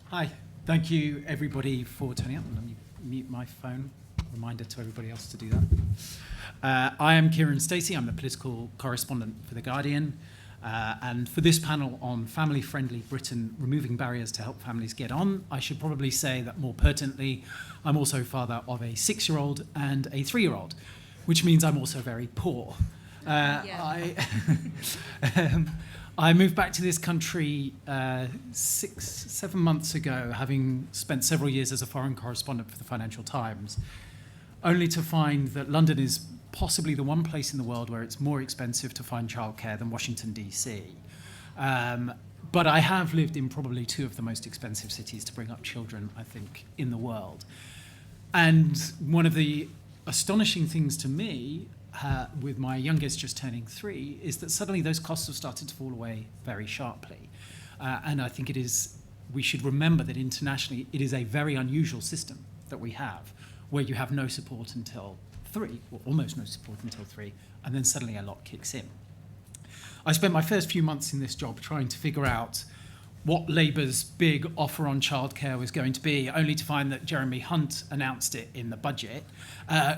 Hi, thank you everybody for turning up. Let me mute my phone. Reminder to everybody else to do that. I am Kiran Stacey. I'm the political correspondent for The Guardian. And for this panel on family-friendly Britain, removing barriers to help families get on, I should probably say that more pertinently, I'm also father of a 6-year-old and a 3-year-old, which means I'm also very poor. I moved back to this country 6-7 months ago, having spent several years as a foreign correspondent for the Financial Times, only to find that London is possibly the one place in the world where it's more expensive to find childcare than Washington, D.C. But I have lived in probably 2 of the most expensive cities to bring up children, I think, in the world. And one of the astonishing things to me, with my youngest just turning 3, is that suddenly those costs have started to fall away very sharply. And I think we should remember that internationally it is a very unusual system that we have, where you have no support until 3, or almost no support until 3, and then suddenly a lot kicks in. I spent my first few months in this job trying to figure out what Labour's big offer on childcare was going to be, only to find that Jeremy Hunt announced it in the budget,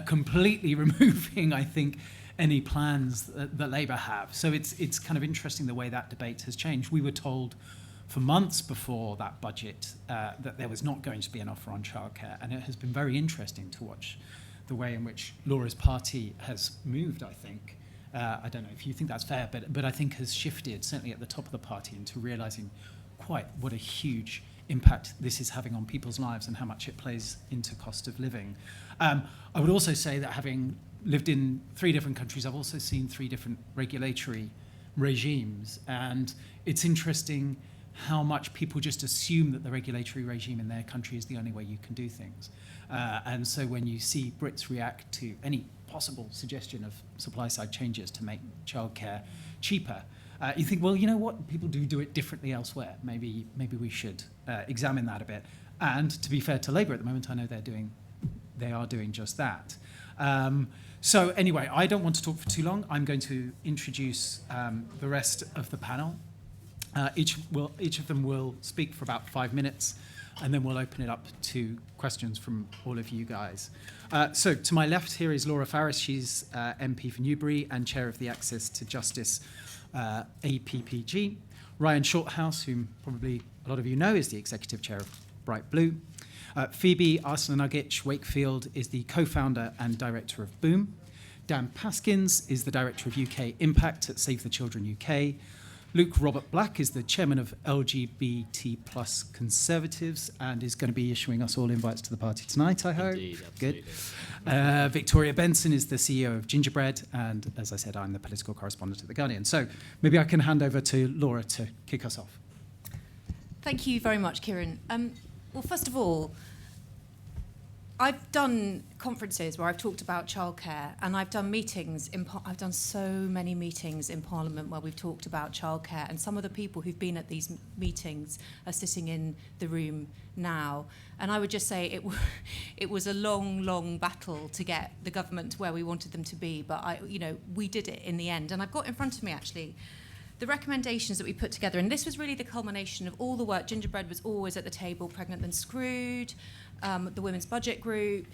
completely removing, I think, any plans that Labour have. So it's kind of interesting the way that debate has changed. We were told for months before that budget that there was not going to be an offer on childcare, and it has been very interesting to watch the way in which Laura's party has moved, I think. I don't know if you think that's fair, but I think has shifted, certainly at the top of the party, into realising quite what a huge impact this is having on people's lives and how much it plays into cost of living. I would also say that having lived in 3 different countries, I've also seen 3 different regulatory regimes, and it's interesting how much people just assume that the regulatory regime in their country is the only way you can do things. And so when you see Brits react to any possible suggestion of supply-side changes to make childcare cheaper, you think, well, you know what? People do it differently elsewhere. Maybe we should examine that a bit. And to be fair to Labour at the moment, I know they are doing just that. So anyway, I don't want to talk for too long. I'm going to introduce the rest of the panel. Each of them will speak for about 5 minutes, and then we'll open it up to questions from all of you guys. So to my left here is Laura Farris. She's MP for Newbury and chair of the Access to Justice APPG. Ryan Shorthouse, whom probably a lot of you know, is the executive chair of Bright Blue. Phoebe Arslanagic-Wakefield is the co-founder and director of Boom. Dan Paskins is the director of UK Impact at Save the Children UK. Luke Robert Black is the chairman of LGBT plus Conservatives and is going to be issuing us all invites to the party tonight, I hope. Indeed, absolutely. Good. Victoria Benson is the CEO of Gingerbread, and as I said, I'm the political correspondent at The Guardian. So maybe I can hand over to Laura to kick us off. Thank you very much, Kiran. Well, first of all, I've done conferences where I've talked about childcare, and I've done meetings. I've done so many meetings in Parliament where we've talked about childcare, and some of the people who've been at these meetings are sitting in the room now. And I would just say it was a long, long battle to get the government to where we wanted them to be, but we did it in the end. And I've got in front of me actually the recommendations that we put together, and this was really the culmination of all the work. Gingerbread was always at the table, Pregnant Then Screwed, the Women's Budget Group,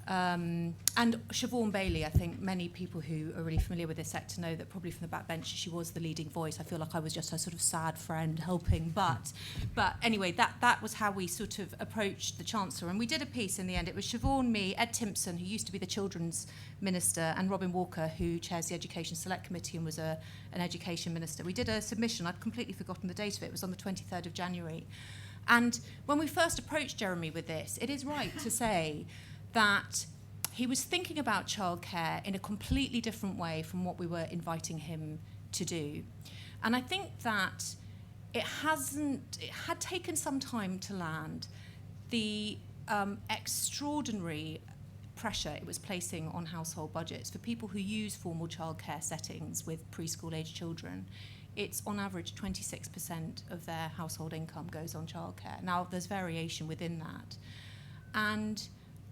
and Siobhan Bailey. I think many people who are really familiar with this sector know that probably from the backbench she was the leading voice. I feel like I was just her sort of sad friend helping, but anyway, that was how we sort of approached the Chancellor, and we did a piece in the end. It was Siobhan, me, Ed Timpson, who used to be the Children's Minister, and Robin Walker, who chairs the Education Select Committee and was an Education Minister. We did a submission. I've completely forgotten the date of it. It was on the 23rd of January. And when we first approached Jeremy with this, it is right to say that he was thinking about childcare in a completely different way from what we were inviting him to do. And I think that it had taken some time to land the extraordinary pressure it was placing on household budgets for people who use formal childcare settings with preschool-aged children. It's on average 26% of their household income goes on childcare. Now, there's variation within that. And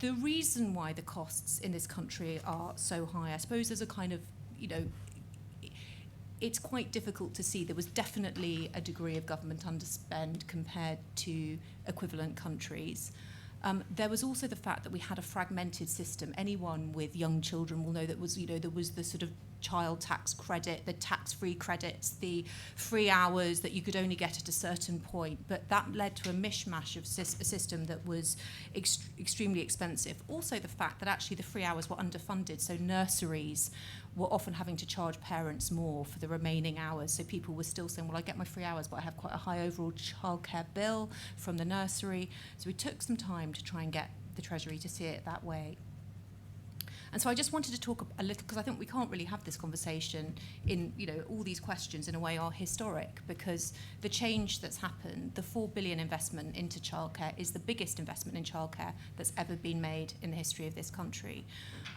the reason why the costs in this country are so high, I suppose there's a kind of, it's quite difficult to see. There was definitely a degree of government underspend compared to equivalent countries. There was also the fact that we had a fragmented system. Anyone with young children will know that there was the sort of child tax credit, the tax-free credits, the free hours that you could only get at a certain point. But that led to a mishmash of a system that was extremely expensive. Also the fact that actually the free hours were underfunded, so nurseries were often having to charge parents more for the remaining hours. So people were still saying, well, I get my 3 hours, but I have quite a high overall childcare bill from the nursery. So we took some time to try and get the Treasury to see it that way. And so I just wanted to talk a little, because I think we can't really have this conversation in, all these questions in a way are historic, because the change that's happened, the 4 billion investment into childcare is the biggest investment in childcare that's ever been made in the history of this country.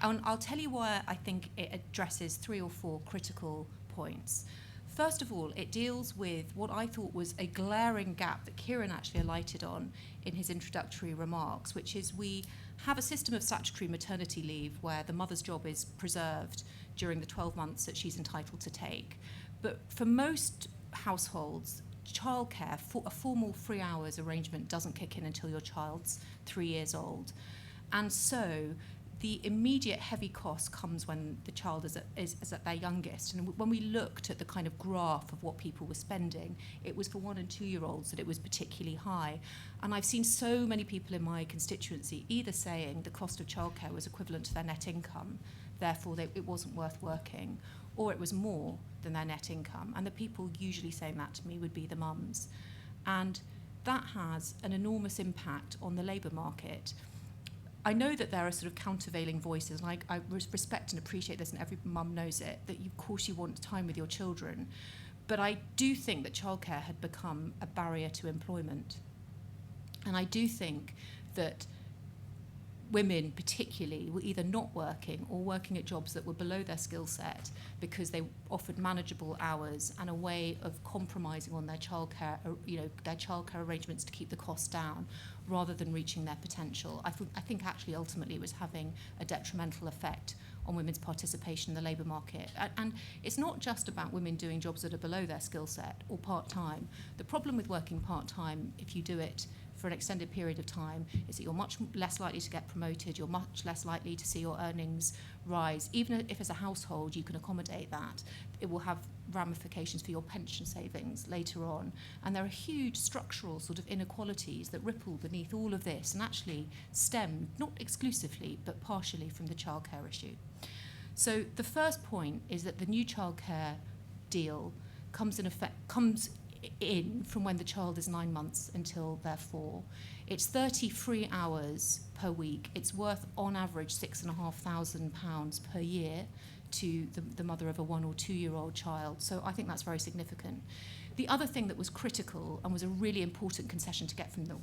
And I'll tell you why I think it addresses 3 or 4 critical points. First of all, it deals with what I thought was a glaring gap that Kiran actually alighted on in his introductory remarks, which is we have a system of statutory maternity leave where the mother's job is preserved during the 12 months that she's entitled to take. But for most households, childcare, a formal 3 hours arrangement doesn't kick in until your child's 3 years old. And so the immediate heavy cost comes when the child is at their youngest. And when we looked at the kind of graph of what people were spending, it was for 1 and 2 year olds that it was particularly high. And I've seen so many people in my constituency either saying the cost of childcare was equivalent to their net income, therefore it wasn't worth working, or it was more than their net income. And the people usually saying that to me would be the mums. And that has an enormous impact on the labour market. I know that there are sort of countervailing voices, and I respect and appreciate this, and every mum knows it, that of course you want time with your children. But I do think that childcare had become a barrier to employment. And I do think that women particularly were either not working or working at jobs that were below their skill set because they offered manageable hours and a way of compromising on their childcare, their childcare arrangements to keep the costs down rather than reaching their potential. I think actually ultimately it was having a detrimental effect on women's participation in the labour market. And it's not just about women doing jobs that are below their skill set or part-time. The problem with working part-time, if you do it for an extended period of time, is that you're much less likely to get promoted, you're much less likely to see your earnings rise. Even if as a household you can accommodate that, it will have ramifications for your pension savings later on. And there are huge structural sort of inequalities that ripple beneath all of this and actually stem, not exclusively, but partially from the childcare issue. So the first point is that the new childcare deal comes in from when the child is 9 months until they're 4. It's 33 hours per week. It's worth on average £6,500 per year to the mother of a 1 or 2 year old child. So I think that's very significant. The other thing that was critical and was a really important concession to get from the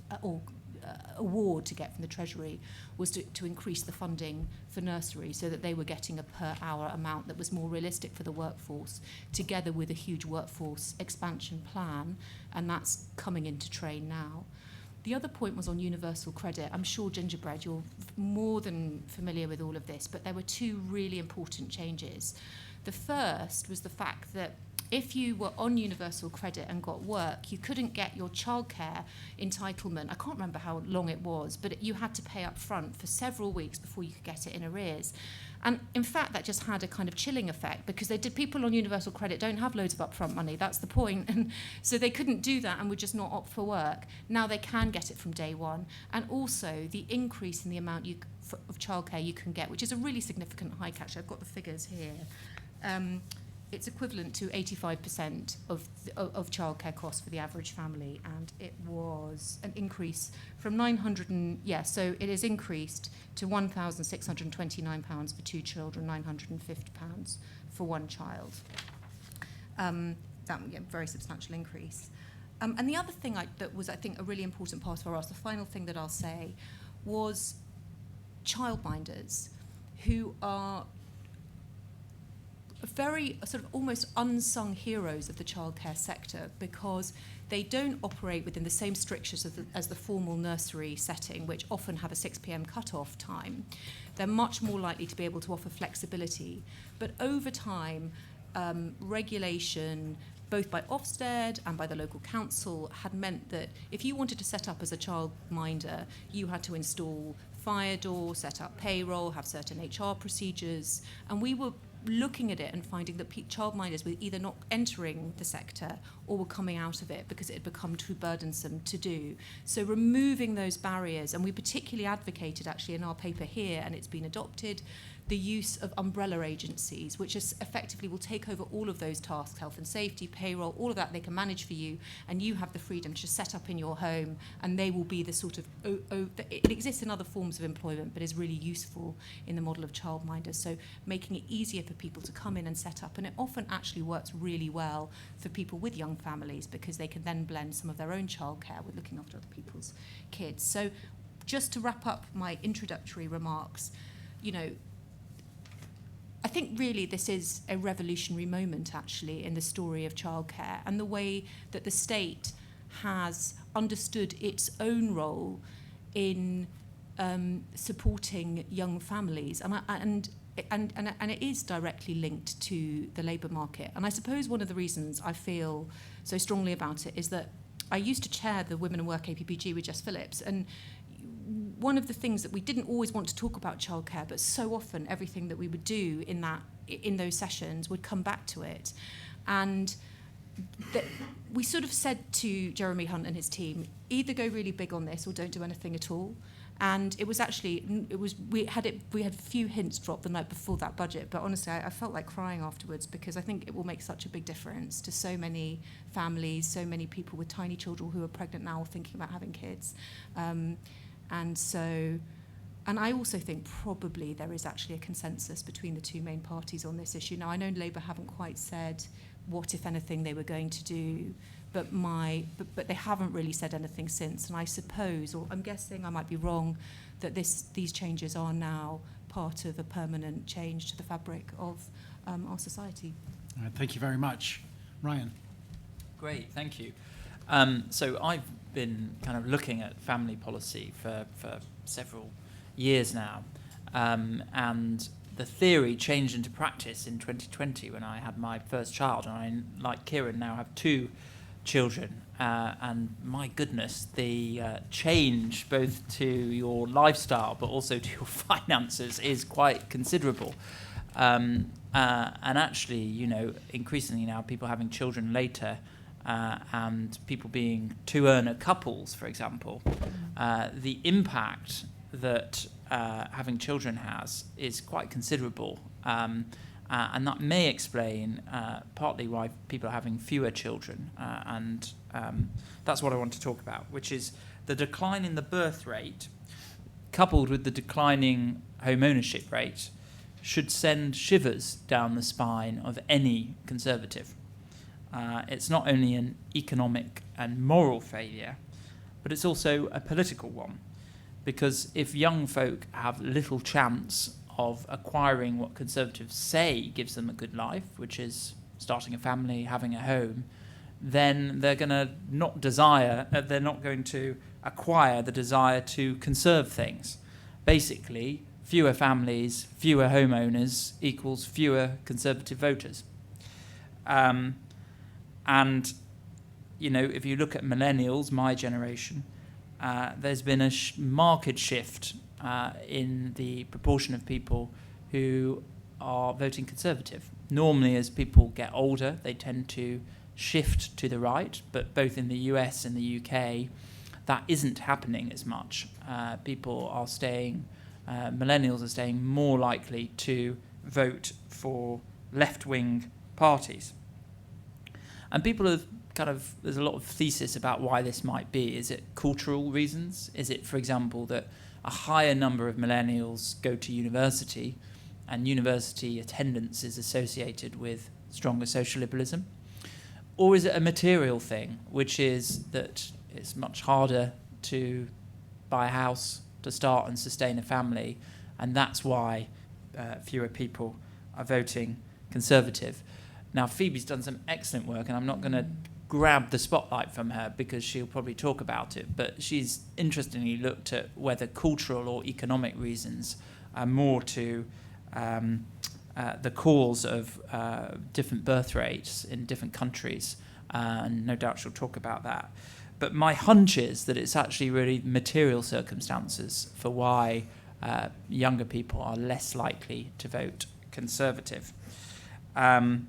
award to get from the Treasury was to increase the funding for nursery so that they were getting a per hour amount that was more realistic for the workforce, together with a huge workforce expansion plan, and that's coming into train now. The other point was on universal credit. I'm sure, Gingerbread, you're more than familiar with all of this, but there were 2 really important changes. The first was the fact that if you were on universal credit and got work, you couldn't get your childcare entitlement. I can't remember how long it was, but you had to pay up front for several weeks before you could get it in arrears. And in fact, that just had a kind of chilling effect because people on universal credit don't have loads of upfront money. That's the point. And so they couldn't do that and would just not opt for work. Now they can get it from day one. And also the increase in the amount of childcare you can get, which is a really significant hike, actually. I've got the figures here. It's equivalent to 85% of childcare costs for the average family, and it was an increase from so it is increased to £1,629 for 2 children, £950 for 1 child. Very substantial increase. And the other thing that was, I think, a really important part of our ask, the final thing that I'll say, was childminders who are very sort of almost unsung heroes of the childcare sector because they don't operate within the same strictures as the formal nursery setting, which often have a 6 p.m. cut-off time. They're much more likely to be able to offer flexibility. But over time, regulation, both by Ofsted and by the local council, had meant that if you wanted to set up as a childminder, you had to install fire door, set up payroll, have certain HR procedures, and we were looking at it and finding that childminders were either not entering the sector or were coming out of it because it had become too burdensome to do. So removing those barriers, and we particularly advocated actually in our paper here, and it's been adopted, the use of umbrella agencies, which is effectively will take over all of those tasks, health and safety, payroll, all of that they can manage for you, and you have the freedom to set up in your home, and they will be the sort of, it exists in other forms of employment, but is really useful in the model of childminders. So making it easier for people to come in and set up, and it often actually works really well for people with young families because they can then blend some of their own childcare with looking after other people's kids. So just to wrap up my introductory remarks, you know, I think really this is a revolutionary moment actually in the story of childcare and the way that the state has understood its own role in supporting young families, and it is directly linked to the labour market. And I suppose one of the reasons I feel so strongly about it is that I used to chair the Women and Work APPG with Jess Phillips, and one of the things that we didn't always want to talk about childcare, but so often everything that we would do in those sessions would come back to it. And we sort of said to Jeremy Hunt and his team, either go really big on this or don't do anything at all. And it was actually, we had a few hints dropped the night before that budget, but honestly, I felt like crying afterwards because I think it will make such a big difference to so many families, so many people with tiny children who are pregnant now or thinking about having kids. And I also think probably there is actually a consensus between the two main parties on this issue. Now, I know Labour haven't quite said what, if anything, they were going to do, but they haven't really said anything since. And I suppose, or I'm guessing, I might be wrong, that these changes are now part of a permanent change to the fabric of our society. All right, thank you very much. Ryan. Great, thank you. So I've been kind of looking at family policy for several years now, and the theory changed into practice in 2020 when I had my first child, and I, like Kiran, now have two children, and my goodness, the change both to your lifestyle but also to your finances is quite considerable. And actually, you know, increasingly now people having children later, and people being two-earner couples, for example, the impact that having children has is quite considerable. And that may explain partly why people are having fewer children. And that's what I want to talk about, which is the decline in the birth rate, coupled with the declining home ownership rate, should send shivers down the spine of any Conservative. It's not only an economic and moral failure, but it's also a political one. Because if young folk have little chance of acquiring what Conservatives say gives them a good life, which is starting a family, having a home, then they're going to they're not going to acquire the desire to conserve things. Basically, fewer families, fewer homeowners equals fewer Conservative voters. And, you know, if you look at millennials, my generation, there's been a marked shift in the proportion of people who are voting Conservative. Normally, as people get older, they tend to shift to the right, but both in the US and the UK, that isn't happening as much. People are millennials are staying more likely to vote for left-wing parties. And people have there's a lot of thesis about why this might be. Is it cultural reasons? Is it, for example, that a higher number of millennials go to university and university attendance is associated with stronger social liberalism? Or is it a material thing, which is that it's much harder to buy a house, to start and sustain a family, and that's why fewer people are voting Conservative? Now, Phoebe's done some excellent work, and I'm not going to grab the spotlight from her because she'll probably talk about it, but she's interestingly looked at whether cultural or economic reasons are more to the cause of different birth rates in different countries, and no doubt she'll talk about that. But my hunch is that it's actually really material circumstances for why younger people are less likely to vote Conservative. And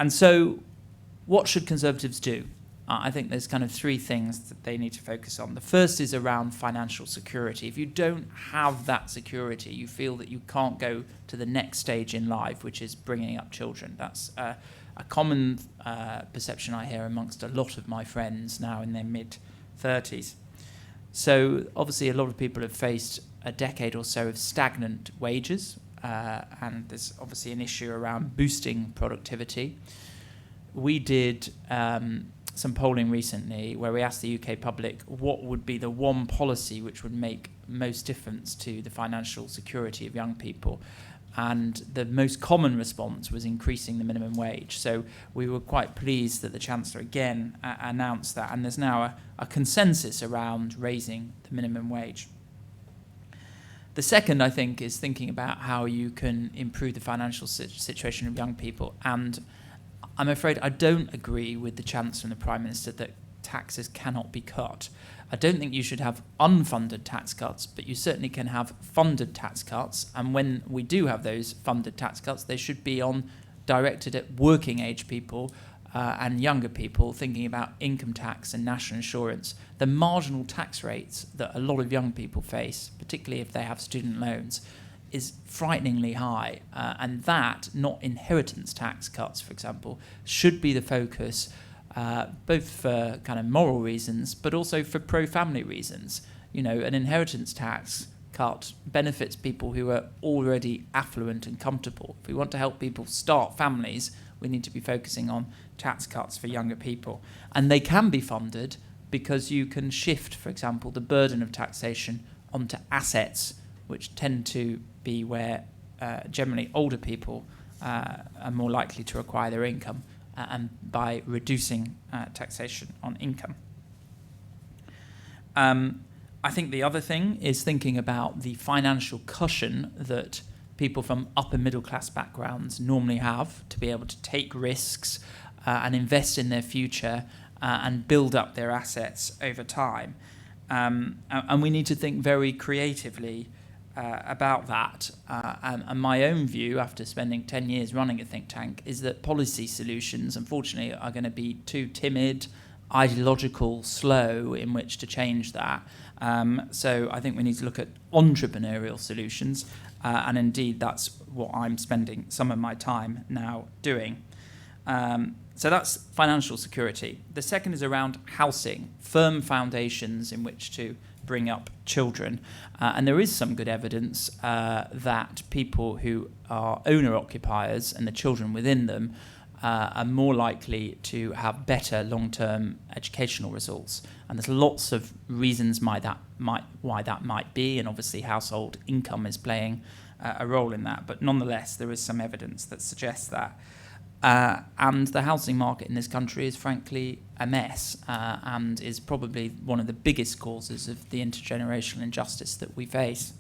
so what should Conservatives do? I think there's kind of three things that they need to focus on. The first is around financial security. If you don't have that security, you feel that you can't go to the next stage in life, which is bringing up children. That's a common perception I hear amongst a lot of my friends now in their mid-30s. So obviously a lot of people have faced a decade or so of stagnant wages, and there's obviously an issue around boosting productivity. We did some polling recently where we asked the UK public what would be the one policy which would make most difference to the financial security of young people. And the most common response was increasing the minimum wage. So we were quite pleased that the Chancellor again announced that, and there's now a consensus around raising the minimum wage. The second, I think, is thinking about how you can improve the financial situation of young people. And I'm afraid I don't agree with the Chancellor and the Prime Minister that taxes cannot be cut. I don't think you should have unfunded tax cuts, but you certainly can have funded tax cuts. And when we do have those funded tax cuts, they should be directed at working age people and younger people, thinking about income tax and national insurance. The marginal tax rates that a lot of young people face, particularly if they have student loans, is frighteningly high. And that, not inheritance tax cuts, for example, should be the focus, both for kind of moral reasons, but also for pro-family reasons. You know, an inheritance tax cut benefits people who are already affluent and comfortable. If we want to help people start families, we need to be focusing on tax cuts for younger people. And they can be funded because you can shift, for example, the burden of taxation onto assets, which tend to be where generally older people are more likely to acquire their income, and by reducing taxation on income. I think the other thing is thinking about the financial cushion that people from upper middle class backgrounds normally have to be able to take risks and invest in their future and build up their assets over time. And we need to think very creatively about that. And my own view, after spending 10 years running a think tank, is that policy solutions, unfortunately, are going to be too timid, ideological, slow in which to change that. So I think we need to look at entrepreneurial solutions, and indeed that's what I'm spending some of my time now doing. So that's financial security. The second is around housing, firm foundations in which to bring up children. And there is some good evidence that people who are owner-occupiers and the children within them are more likely to have better long-term educational results. And there's lots of reasons why that might be, and obviously household income is playing a role in that. But nonetheless, there is some evidence that suggests that. And the housing market in this country is frankly a mess, and is probably one of the biggest causes of the intergenerational injustice that we face.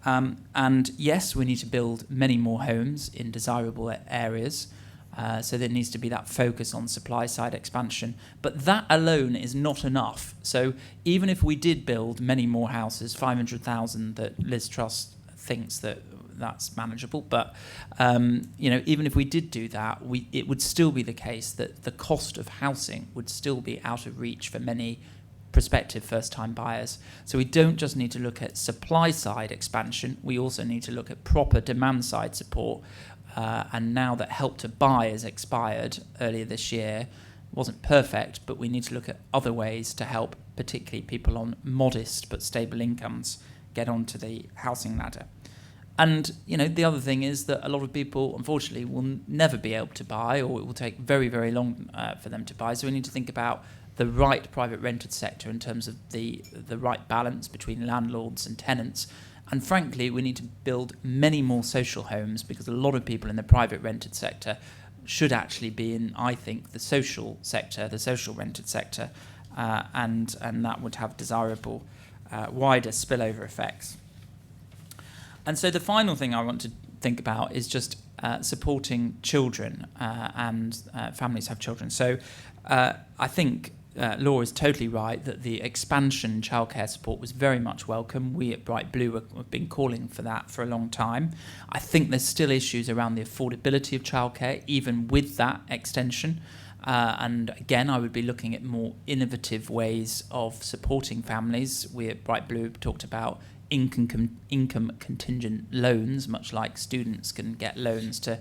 And yes, we need to build many more homes in desirable areas, so there needs to be that focus on supply side expansion. But that alone is not enough. So even if we did build many more houses, 500,000 that Liz Truss thinks that's manageable, but even if we did do that, it would still be the case that the cost of housing would still be out of reach for many prospective first-time buyers. So we don't just need to look at supply-side expansion, we also need to look at proper demand-side support. And now that Help to Buy has expired earlier this year, it wasn't perfect, but we need to look at other ways to help particularly people on modest but stable incomes get onto the housing ladder. And, the other thing is that a lot of people, unfortunately, will never be able to buy, or it will take very, very long for them to buy. So we need to think about the right private rented sector in terms of the right balance between landlords and tenants. And frankly, we need to build many more social homes, because a lot of people in the private rented sector should actually be in, I think, the social sector, the social rented sector, and that would have desirable wider spillover effects. And so the final thing I want to think about is just supporting children and families who have children. So I think Laura is totally right that the expansion in childcare support was very much welcome. We at Bright Blue have been calling for that for a long time. I think there's still issues around the affordability of childcare, even with that extension. And again, I would be looking at more innovative ways of supporting families. We at Bright Blue talked about income contingent loans, much like students can get loans to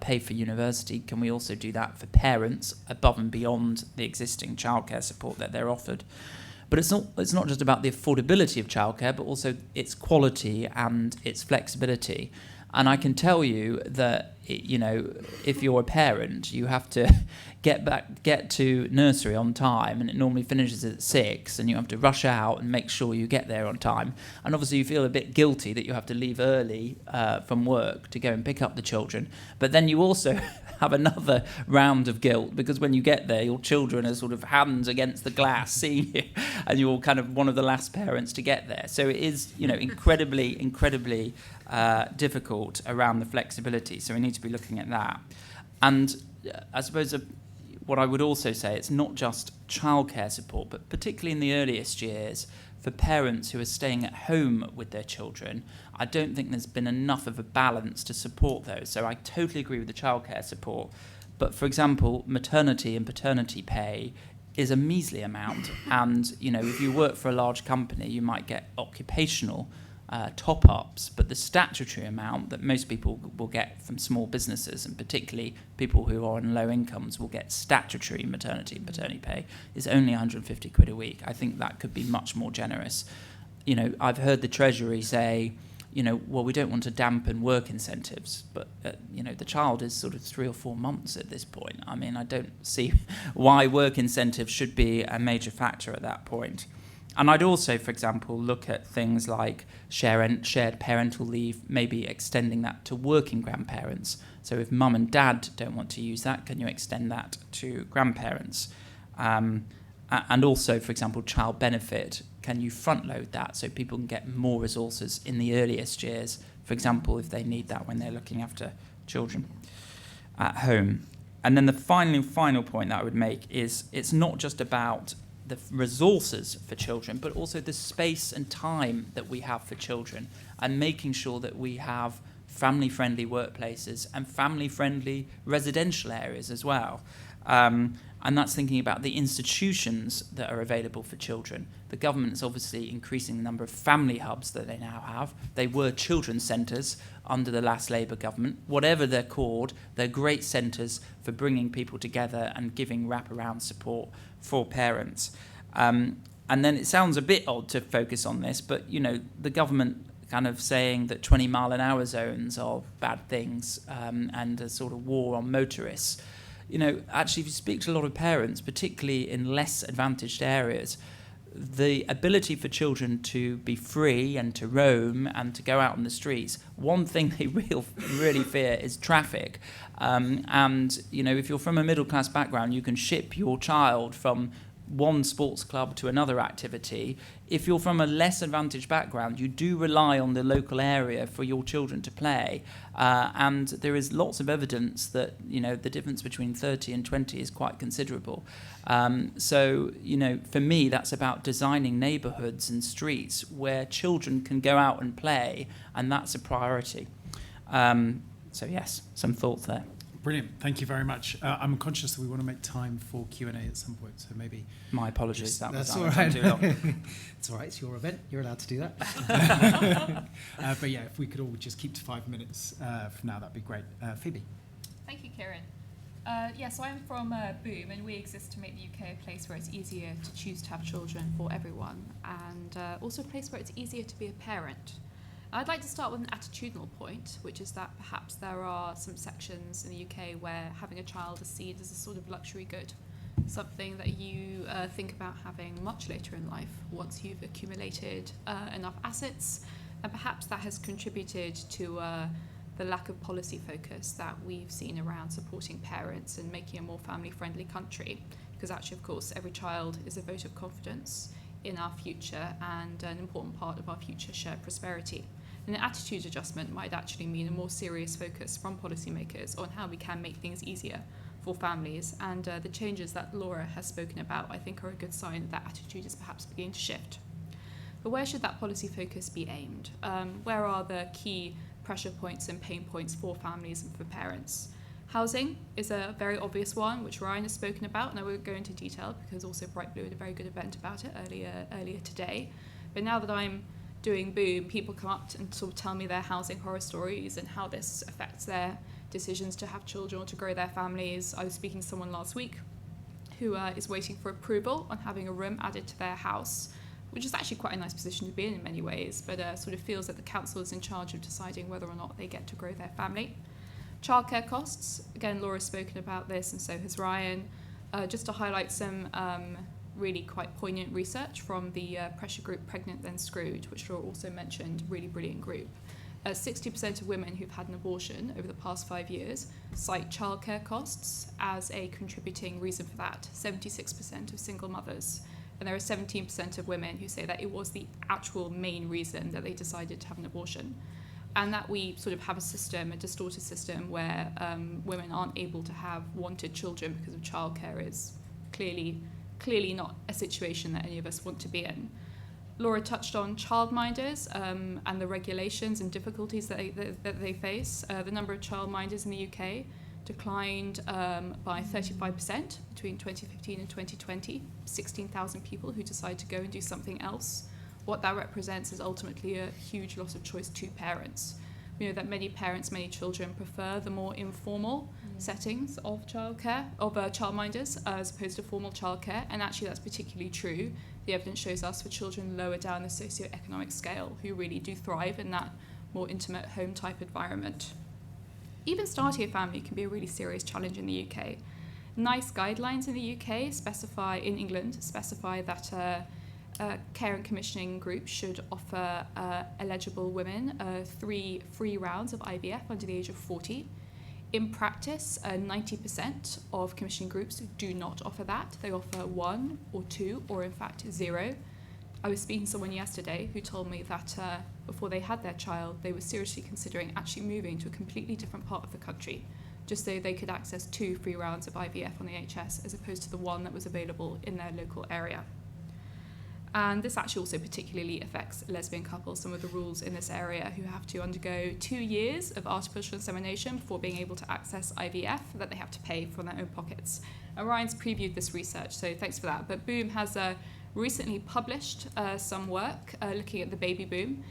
pay for university. Can we also do that for parents above and beyond the existing childcare support that they're offered? But it's not just about the affordability of childcare, but also its quality and its flexibility. And I can tell you that, if you're a parent, you have to get to nursery on time, and it normally finishes at 6, and you have to rush out and make sure you get there on time. And obviously you feel a bit guilty that you have to leave early from work to go and pick up the children. But then you also have another round of guilt, because when you get there, your children are sort of hands against the glass seeing you, and you're kind of one of the last parents to get there. So it is, incredibly difficult around the flexibility. So we need to be looking at that. And I suppose what I would also say, it's not just childcare support, but particularly in the earliest years, for parents who are staying at home with their children, I don't think there's been enough of a balance to support those. So I totally agree with the childcare support. But for example, maternity and paternity pay is a measly amount. And, if you work for a large company, you might get occupational top-ups, but the statutory amount that most people will get from small businesses, and particularly people who are on low incomes will get statutory maternity and paternity pay, is only 150 quid a week. I think that could be much more generous. I've heard the Treasury say, well, we don't want to dampen work incentives, but, the child is sort of 3 or 4 months at this point. I mean, I don't see why work incentives should be a major factor at that point. And I'd also, for example, look at things like shared parental leave, maybe extending that to working grandparents. So if mum and dad don't want to use that, can you extend that to grandparents? And also, for example, child benefit, can you front load that so people can get more resources in the earliest years, for example, if they need that when they're looking after children at home. And then the final point that I would make is it's not just about the resources for children, but also the space and time that we have for children, and making sure that we have family-friendly workplaces and family-friendly residential areas as well. And that's thinking about the institutions that are available for children. The government is obviously increasing the number of family hubs that they now have. They were children's centres under the last Labour government. Whatever they're called, they're great centres for bringing people together and giving wraparound support for parents. And then it sounds a bit odd to focus on this, but, the government kind of saying that 20-mile-an-hour zones are bad things, and a sort of war on motorists. Actually, if you speak to a lot of parents, particularly in less advantaged areas, the ability for children to be free and to roam and to go out on the streets, one thing they really fear is traffic. And, if you're from a middle-class background, you can ship your child from one sports club to another activity. If you're from a less advantaged background, you do rely on the local area for your children to play. And there is lots of evidence that, the difference between 30 and 20 is quite considerable. So, for me, that's about designing neighbourhoods and streets where children can go out and play, and that's a priority. So, yes, some thoughts there. Brilliant. Thank you very much. I'm conscious that we want to make time for Q&A at some point, so maybe... My apologies. That's all right. Too long. It's all right. It's your event. You're allowed to do that. But yeah, if we could all just keep to 5 minutes from now, that'd be great. Phoebe. Thank you, Kiran. So I'm from Boom, and we exist to make the UK a place where it's easier to choose to have children for everyone, and also a place where it's easier to be a parent. I'd like to start with an attitudinal point, which is that perhaps there are some sections in the UK where having a child is seen as a sort of luxury good, something that you think about having much later in life once you've accumulated enough assets, and perhaps that has contributed to the lack of policy focus that we've seen around supporting parents and making a more family-friendly country, because actually, of course, every child is a vote of confidence in our future and an important part of our future shared prosperity. And an attitude adjustment might actually mean a more serious focus from policymakers on how we can make things easier for families. And the changes that Laura has spoken about, I think, are a good sign that attitude is perhaps beginning to shift. But where should that policy focus be aimed? Where are the key pressure points and pain points for families and for parents? Housing is a very obvious one, which Ryan has spoken about, and I won't go into detail because also Bright Blue had a very good event about it earlier today. But now that I'm doing Boom, people come up and sort of tell me their housing horror stories and how this affects their decisions to have children or to grow their families. I was speaking to someone last week who is waiting for approval on having a room added to their house, which is actually quite a nice position to be in many ways, but sort of feels that the council is in charge of deciding whether or not they get to grow their family. Childcare costs, again, Laura's spoken about this and so has Ryan. Just to highlight some really quite poignant research from the pressure group Pregnant Then Screwed, which Laura also mentioned, really brilliant group. 60% of women who've had an abortion over the past 5 years cite childcare costs as a contributing reason for that. 76% of single mothers. And there are 17% of women who say that it was the actual main reason that they decided to have an abortion. And that we sort of have a system, a distorted system, where women aren't able to have wanted children because of childcare is clearly not a situation that any of us want to be in. Laura touched on childminders and the regulations and difficulties that they face. The number of childminders in the UK declined by 35% between 2015 and 2020. 16,000 people who decide to go and do something else. What that represents is ultimately a huge loss of choice to parents. We know that many parents, many children prefer the more informal settings of childcare, of childminders, as opposed to formal childcare, and actually that's particularly true. The evidence shows us for children lower down the socioeconomic scale who really do thrive in that more intimate home type environment. Even starting a family can be a really serious challenge in the UK. NICE guidelines in the UK in England specify that care and commissioning groups should offer eligible women 3 free rounds of IVF under the age of 40. In practice, 90% of commissioning groups do not offer that. They offer 1 or 2, or in fact 0. I was speaking to someone yesterday who told me that before they had their child, they were seriously considering actually moving to a completely different part of the country, just so they could access 2 free rounds of IVF on the NHS as opposed to the 1 that was available in their local area. And this actually also particularly affects lesbian couples, some of the rules in this area, who have to undergo 2 years of artificial insemination before being able to access IVF that they have to pay from their own pockets. And Ryan's previewed this research, so thanks for that. But Boom has recently published some work looking at the baby boom,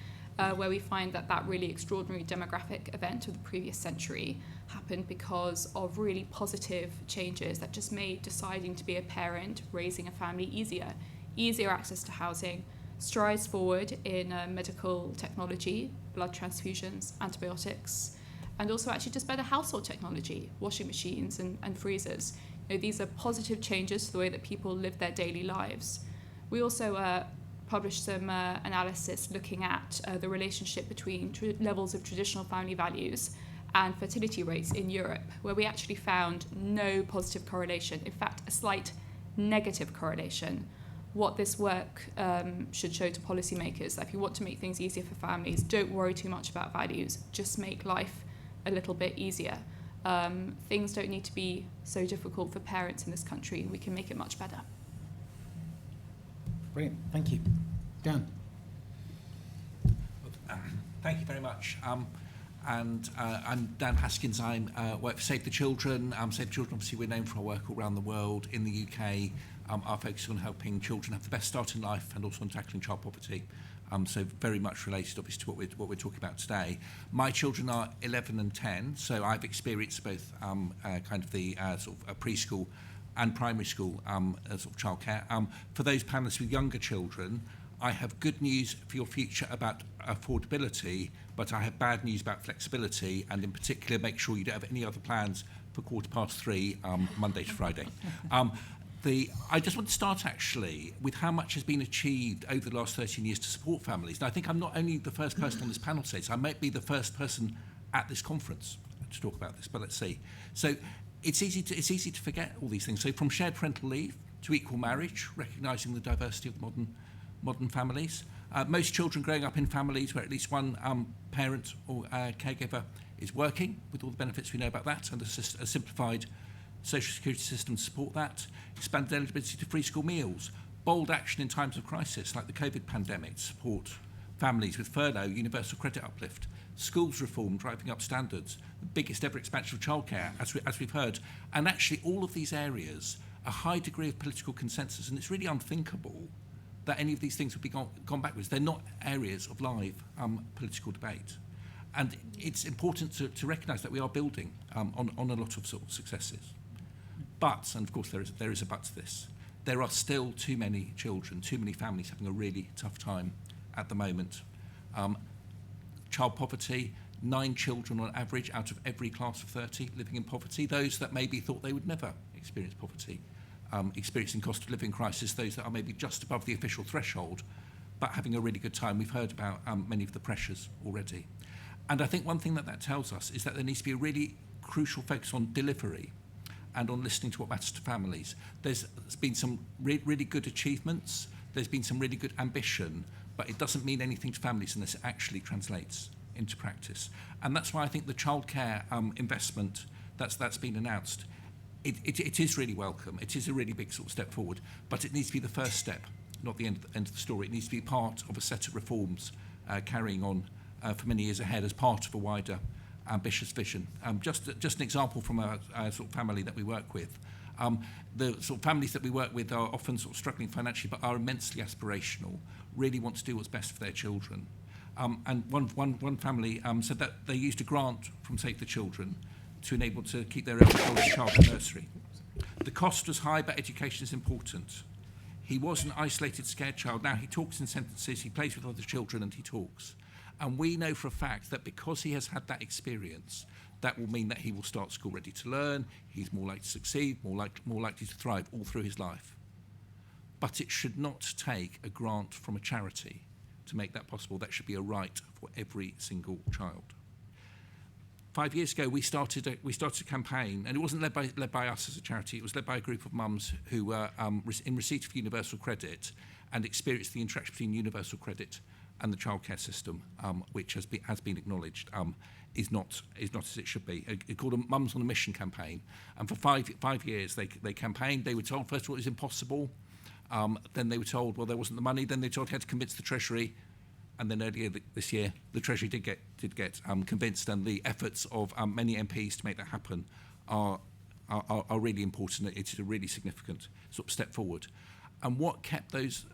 where we find that really extraordinary demographic event of the previous century happened because of really positive changes that just made deciding to be a parent, raising a family easier access to housing, strides forward in medical technology, blood transfusions, antibiotics, and also actually just better household technology, washing machines and freezers. These are positive changes to the way that people live their daily lives. We also published some analysis looking at the relationship between levels of traditional family values and fertility rates in Europe, where we actually found no positive correlation, in fact, a slight negative correlation. What this work should show to policymakers, that if you want to make things easier for families, don't worry too much about values, just make life a little bit easier. Things don't need to be so difficult for parents in this country. We can make it much better. Brilliant, thank you. Dan. Thank you very much. And I'm Dan Paskins. I work for Save the Children. Save the Children, obviously, we're known for our work all around the world. In the UK, our focus is on helping children have the best start in life and also on tackling child poverty. So very much related, obviously, to what we're talking about today. My children are 11 and 10, so I've experienced both kind of the sort of preschool and primary school sort of childcare. For those panellists with younger children, I have good news for your future about affordability, but I have bad news about flexibility, and in particular, make sure you don't have any other plans for 3:15 Monday to Friday. I just want to start actually with how much has been achieved over the last 13 years to support families. And I think I'm not only the first person on this panel today, so I might be the first person at this conference to talk about this, but let's see. So it's easy to forget all these things. So from shared parental leave to equal marriage, recognising the diversity of the modern modern families. Most children growing up in families where at least one parent or caregiver is working, with all the benefits we know about that, and a simplified social security system to support that. Expanded eligibility to free school meals. Bold action in times of crisis, like the COVID pandemic, to support families with furlough, universal credit uplift. Schools reform, driving up standards. The biggest ever expansion of childcare, as we've heard. And actually, all of these areas, a high degree of political consensus, and it's really unthinkable that any of these things would be gone backwards. They're not areas of live political debate. And it's important to recognise that we are building on a lot of sort of successes. But, and of course there is a but to this, there are still too many children, too many families having a really tough time at the moment. Child poverty, 9 children on average out of every class of 30 living in poverty. Those that maybe thought they would never experience poverty, experiencing cost of living crisis, those that are maybe just above the official threshold, but having a really good time. We've heard about many of the pressures already. And I think one thing that tells us is that there needs to be a really crucial focus on delivery and on listening to what matters to families. There's been some really good achievements, there's been some really good ambition, but it doesn't mean anything to families unless it actually translates into practice. And that's why I think the childcare investment that's been announced, it is really welcome. It is a really big sort of step forward, but it needs to be the first step, not the end of the story. It needs to be part of a set of reforms carrying on for many years ahead as part of a wider ambitious vision. Just an example from a sort of family that we work with. The sort of families that we work with are often sort of struggling financially, but are immensely aspirational, really want to do what's best for their children. And one family said that they used a grant from Save the Children to enable to keep their oldest child in nursery. The cost was high, but education is important. He was an isolated, scared child. Now he talks in sentences, he plays with other children, and he talks. And we know for a fact that because he has had that experience, that will mean that he will start school ready to learn, he's more likely to succeed, more likely to thrive all through his life. But it should not take a grant from a charity to make that possible. That should be a right for every single child. 5 years ago, we started a campaign, and it wasn't led by us as a charity. It was led by a group of mums who were in receipt of universal credit and experienced the interaction between universal credit and the childcare system, which has been acknowledged, is not as it should be. It's called a Mums on a Mission campaign, and for five years they campaigned. They were told first of all it was impossible, then they were told well there wasn't the money. Then they were told they had to convince the Treasury, and then earlier this year the Treasury did get convinced, and the efforts of many MPs to make that happen are really important. It's a really significant sort of step forward. And what kept those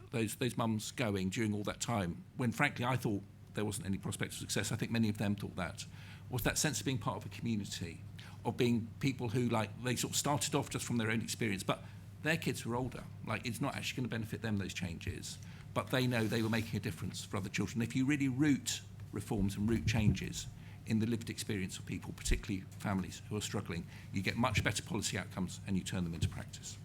mums going during all that time, when frankly I thought there wasn't any prospect of success, I think many of them thought that, was that sense of being part of a community, of being people who, like, they sort of started off just from their own experience, but their kids were older. Like, it's not actually going to benefit them, those changes, but they know they were making a difference for other children. If you really root reforms and root changes in the lived experience of people, particularly families who are struggling, you get much better policy outcomes and you turn them into practice.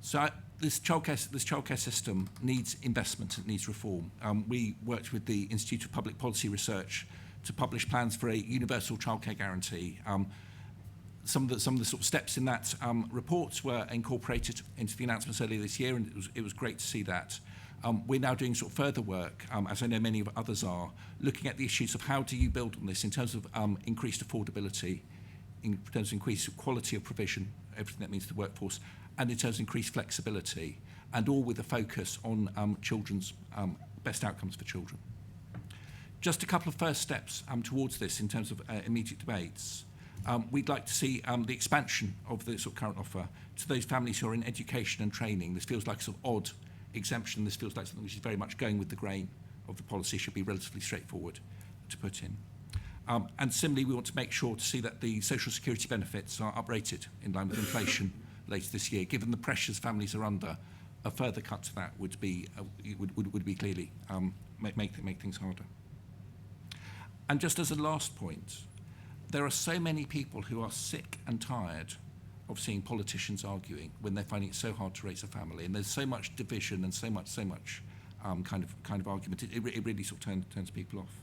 So this childcare system needs investment, it needs reform. We worked with the Institute of Public Policy Research to publish plans for a universal childcare guarantee. Some of the sort of steps in that report were incorporated into the announcements earlier this year, and it was great to see that. We're now doing sort of further work, as I know many of others are, looking at the issues of how do you build on this in terms of increased affordability, in terms of increased quality of provision, everything that means to the workforce, and in terms of increased flexibility, and all with a focus on children's best outcomes for children. Just a couple of first steps towards this in terms of immediate debates. We'd like to see the expansion of the sort of current offer to those families who are in education and training. This feels like a sort of odd exemption. This feels like something which is very much going with the grain of the policy, should be relatively straightforward to put in. And similarly, we want to make sure to see that the social security benefits are uprated in line with inflation later this year. Given the pressures families are under, a further cut to that would be clearly make things harder. And just as a last point, there are so many people who are sick and tired of seeing politicians arguing when they're finding it so hard to raise a family, and there's so much division and so much kind of argument. It really sort of turns people off.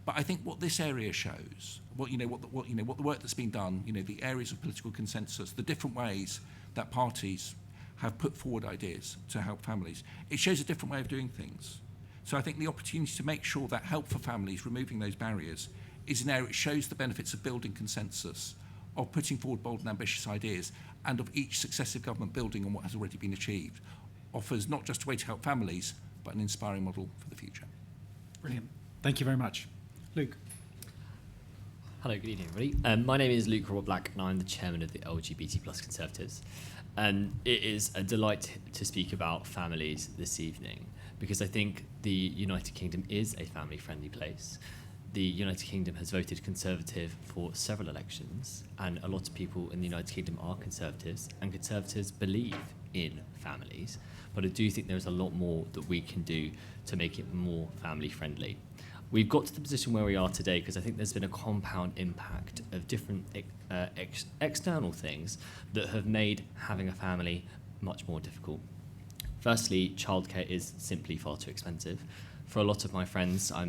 But I think what this area shows, what the work that's been done, the areas of political consensus, the different ways that parties have put forward ideas to help families. It shows a different way of doing things. So I think the opportunity to make sure that help for families, removing those barriers, is an area. It shows the benefits of building consensus, of putting forward bold and ambitious ideas, and of each successive government building on what has already been achieved, offers not just a way to help families, but an inspiring model for the future. Brilliant. Thank you very much. Luke. Hello, good evening, everybody. My name is Luke Robert-Black, and I'm the chairman of the LGBT+ Conservatives. And it is a delight to speak about families this evening, because I think the United Kingdom is a family-friendly place. The United Kingdom has voted Conservative for several elections, and a lot of people in the United Kingdom are Conservatives, and Conservatives believe in families. But I do think there's a lot more that we can do to make it more family-friendly. We've got to the position where we are today because I think there's been a compound impact of different external things that have made having a family much more difficult. Firstly, childcare is simply far too expensive. For a lot of my friends, I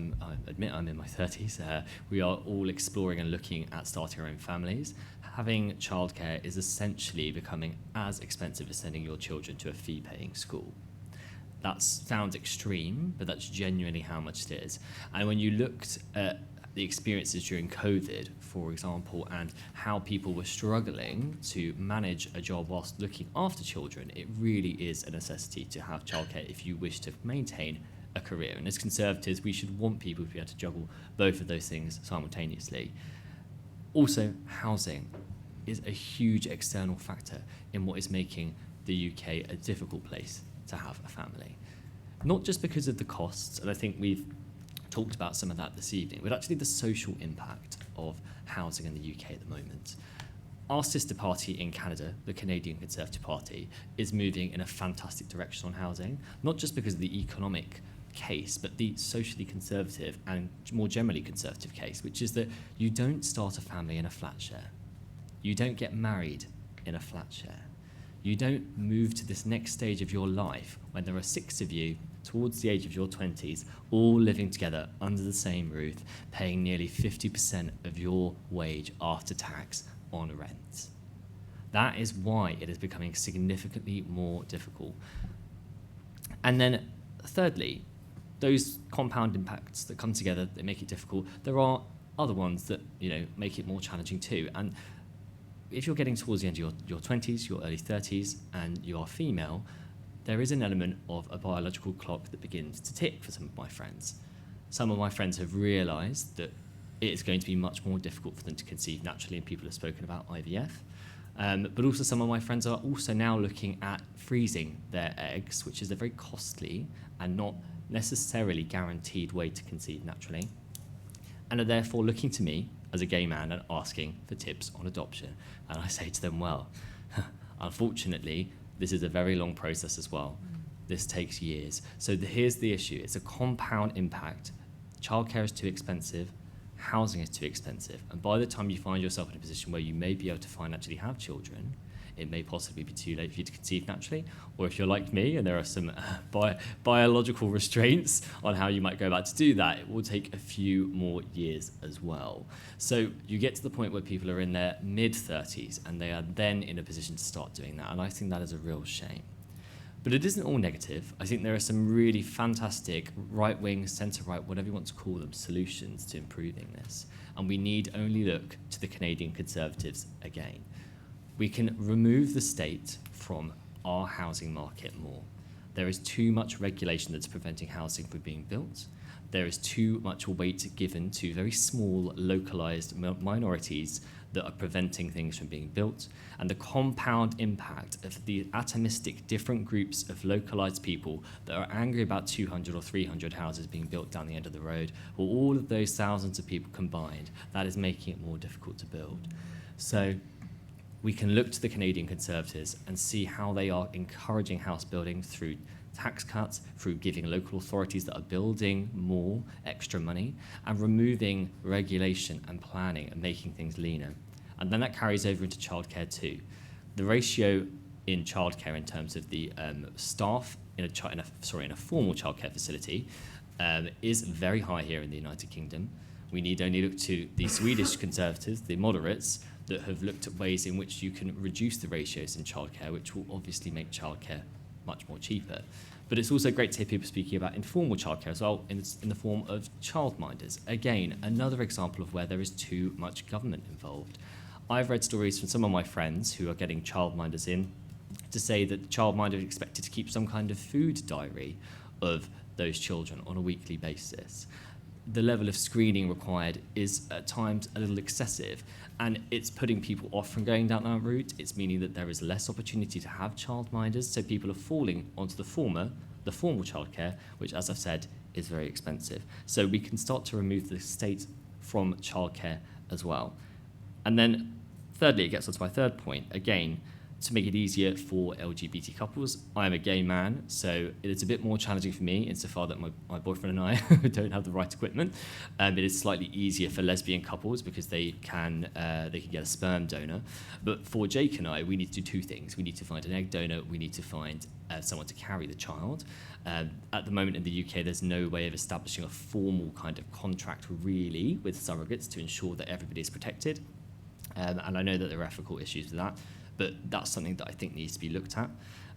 admit I'm in my 30s, we are all exploring and looking at starting our own families. Having childcare is essentially becoming as expensive as sending your children to a fee-paying school. That sounds extreme, but that's genuinely how much it is. And when you looked at the experiences during COVID, for example, and how people were struggling to manage a job whilst looking after children, it really is a necessity to have childcare if you wish to maintain a career. And as Conservatives, we should want people to be able to juggle both of those things simultaneously. Also, housing is a huge external factor in what is making the UK a difficult place to have a family. Not just because of the costs, and I think we've talked about some of that this evening, but actually the social impact of housing in the UK at the moment. Our sister party in Canada, the Canadian Conservative Party, is moving in a fantastic direction on housing, not just because of the economic case, but the socially conservative and more generally conservative case, which is that you don't start a family in a flat share. You don't get married in a flat share. You don't move to this next stage of your life when there are 6 of you towards the age of your 20s, all living together under the same roof, paying nearly 50% of your wage after tax on rent. That is why it is becoming significantly more difficult. And then thirdly, those compound impacts that come together that make it difficult, there are other ones that make it more challenging too. And if you're getting towards the end of your 20s, your early 30s, and you are female, there is an element of a biological clock that begins to tick for some of my friends. Some of my friends have realised that it is going to be much more difficult for them to conceive naturally, and people have spoken about IVF. But also some of my friends are also now looking at freezing their eggs, which is a very costly and not necessarily guaranteed way to conceive naturally, and are therefore looking to me as a gay man and asking for tips on adoption. And I say to them, well, unfortunately, this is a very long process as well. This takes years. So here's the issue. It's a compound impact. Childcare is too expensive. Housing is too expensive. And by the time you find yourself in a position where you may be able to financially have children, it may possibly be too late for you to conceive naturally. Or if you're like me and there are some biological restraints on how you might go about to do that, it will take a few more years as well. So you get to the point where people are in their mid-30s and they are then in a position to start doing that. And I think that is a real shame. But it isn't all negative. I think there are some really fantastic right-wing, centre-right, whatever you want to call them, solutions to improving this. And we need only look to the Canadian Conservatives again. We can remove the state from our housing market more. There is too much regulation that's preventing housing from being built. There is too much weight given to very small, localised minorities that are preventing things from being built. And the compound impact of the atomistic different groups of localised people that are angry about 200 or 300 houses being built down the end of the road, or all of those thousands of people combined, that is making it more difficult to build. So we can look to the Canadian Conservatives and see how they are encouraging house building through tax cuts, through giving local authorities that are building more extra money, and removing regulation and planning and making things leaner. And then that carries over into childcare too. The ratio in childcare in terms of the staff in a formal childcare facility is very high here in the United Kingdom. We need only look to the Swedish Conservatives, the moderates, that have looked at ways in which you can reduce the ratios in childcare, which will obviously make childcare much more cheaper. But it's also great to hear people speaking about informal childcare as well, in the form of childminders. Again, another example of where there is too much government involved. I've read stories from some of my friends who are getting childminders in to say that the childminder is expected to keep some kind of food diary of those children on a weekly basis. The level of screening required is at times a little excessive, and it's putting people off from going down that route. It's meaning that there is less opportunity to have childminders, so people are falling onto the formal childcare, which, as I've said, is very expensive. So we can start to remove the state from childcare as well. And then thirdly, it gets on to my third point, again, to make it easier for LGBT couples. I am a gay man, so it is a bit more challenging for me insofar that my boyfriend and I don't have the right equipment. It is slightly easier for lesbian couples because they can get a sperm donor. But for Jake and I, we need to do two things. We need to find an egg donor. We need to find someone to carry the child. At the moment in the UK, there's no way of establishing a formal kind of contract really with surrogates to ensure that everybody is protected. And I know that there are ethical issues with that, but that's something that I think needs to be looked at.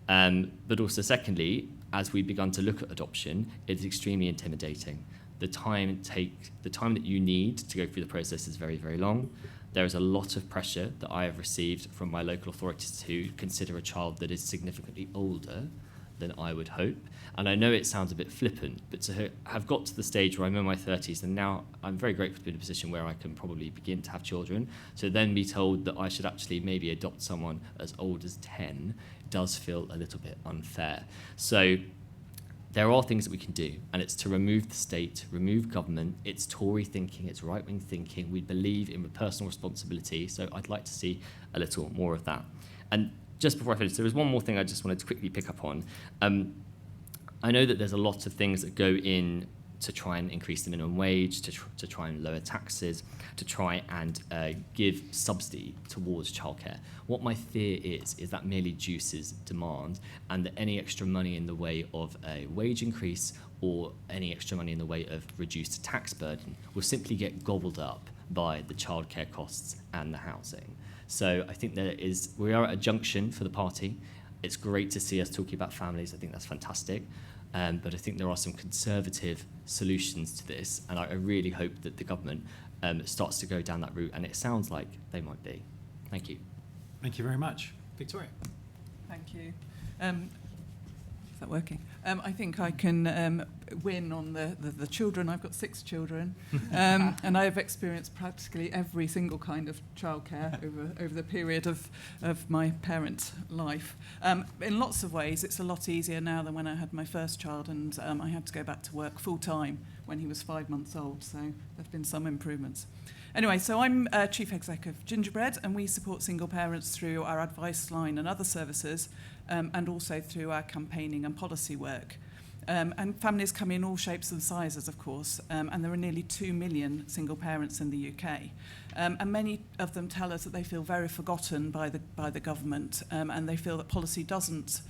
But also secondly, as we've begun to look at adoption, it's extremely intimidating. The time that you need to go through the process is very, very long. There is a lot of pressure that I have received from my local authorities to consider a child that is significantly older than I would hope. And I know it sounds a bit flippant, but to have got to the stage where I'm in my 30s, and now I'm very grateful to be in a position where I can probably begin to have children, to then be told that I should actually maybe adopt someone as old as 10 does feel a little bit unfair. So there are things that we can do, and it's to remove the state, remove government. It's Tory thinking, it's right-wing thinking. We believe in personal responsibility, so I'd like to see a little more of that. And just before I finish, there was one more thing I just wanted to quickly pick up on. I know that there's a lot of things that go in to try and increase the minimum wage, to try and lower taxes, to try and give subsidy towards childcare. What my fear is that merely juices demand, and that any extra money in the way of a wage increase or any extra money in the way of reduced tax burden will simply get gobbled up by the childcare costs and the housing. So I think we are at a junction for the party. It's great to see us talking about families. I think that's fantastic. But I think there are some conservative solutions to this, and I really hope that the government starts to go down that route, and it sounds like they might be. Thank you. Thank you very much. Victoria. Thank you. Is that working? I think I can win on the children. I've got 6 children, and I have experienced practically every single kind of childcare over the period of my parent life. In lots of ways, it's a lot easier now than when I had my first child, and I had to go back to work full-time when he was 5 months old, so there have been some improvements. Anyway, so I'm Chief Exec of Gingerbread, and we support single parents through our advice line and other services, and also through our campaigning and policy work. And families come in all shapes and sizes, of course, and there are nearly 2 million single parents in the UK. And many of them tell us that they feel very forgotten by the government, and they feel that policy doesn't